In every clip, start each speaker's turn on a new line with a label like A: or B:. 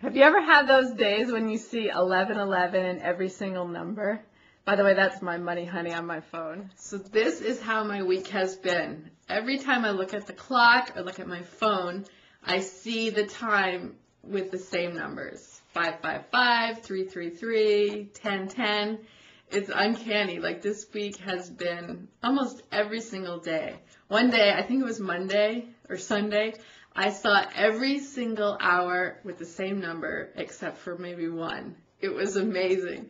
A: Have you ever had those days when you see 1111 in every single number? By the way, that's my Money Honey on my phone. So this is how my week has been. Every time I look at the clock or look at my phone, I see the time with the same numbers. 555, 333, 1010. It's uncanny. Like this week has been almost every single day. One day, I think it was Monday or Sunday, I saw every single hour with the same number except for maybe one. It was amazing.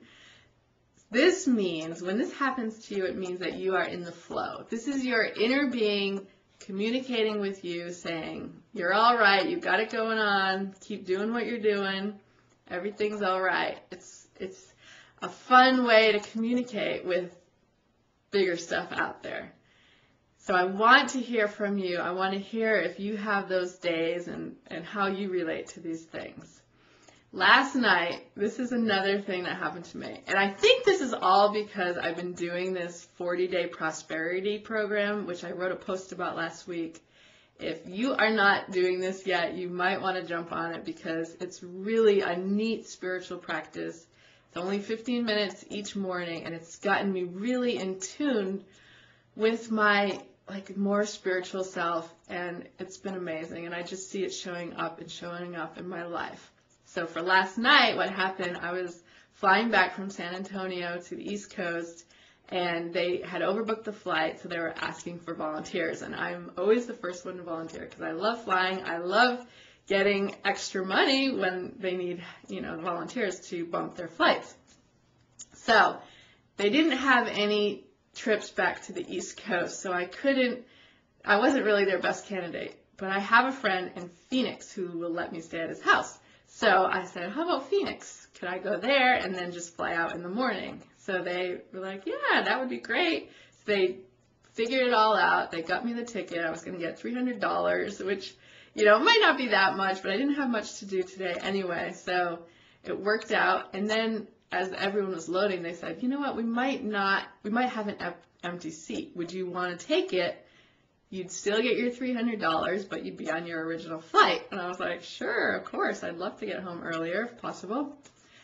A: This means, when this happens to you, it means that you are in the flow. This is your inner being communicating with you, saying, you're all right, you've got it going on, keep doing what you're doing, everything's all right. It's a fun way to communicate with bigger stuff out there. So I want to hear from you. I want to hear if you have those days and how you relate to these things. Last night, this is another thing that happened to me. And I think this is all because I've been doing this 40-day prosperity program, which I wrote a post about last week. If you are not doing this yet, you might want to jump on it because it's really a neat spiritual practice. It's only 15 minutes each morning, and it's gotten me really in tune with my more spiritual self, and it's been amazing, and I just see it showing up in my life. So for last night, what happened, I was flying back from San Antonio to the East Coast, and they had overbooked the flight, so they were asking for volunteers, and I'm always the first one to volunteer because I love flying. I love getting extra money when they need, volunteers to bump their flights. So they didn't have any trips back to the East Coast, so I wasn't really their best candidate, but I have a friend in Phoenix who will let me stay at his house. So I said, how about Phoenix? Could I go there and then just fly out in the morning? So they were like, yeah, that would be great. So they figured it all out. They got me the ticket. I was going to get $300, which, might not be that much, but I didn't have much to do today anyway, so it worked out. And then as everyone was loading, they said, you know what, we might have an empty seat. Would you want to take it? You'd still get your $300, but you'd be on your original flight. And I was like, sure, of course, I'd love to get home earlier if possible.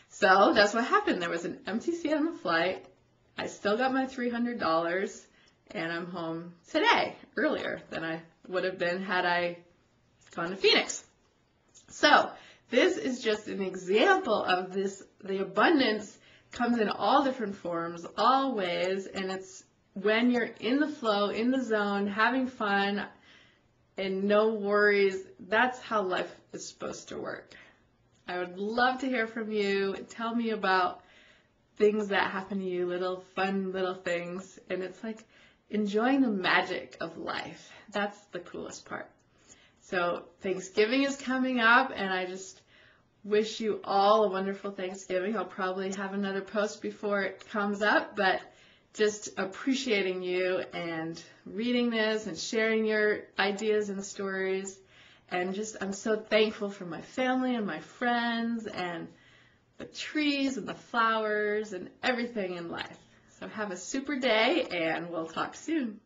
A: So that's what happened. There was an empty seat on the flight. I still got my $300, and I'm home today, earlier than I would have been had I gone to Phoenix. So this is just an example of this. The abundance comes in all different forms, all ways, and it's when you're in the flow, in the zone, having fun, and no worries. That's how life is supposed to work. I would love to hear from you. Tell me about things that happen to you, fun little things, and it's like enjoying the magic of life. That's the coolest part. So Thanksgiving is coming up, and I just wish you all a wonderful Thanksgiving. I'll probably have another post before it comes up, but just appreciating you and reading this and sharing your ideas and stories. And I'm so thankful for my family and my friends and the trees and the flowers and everything in life. So have a super day, and we'll talk soon.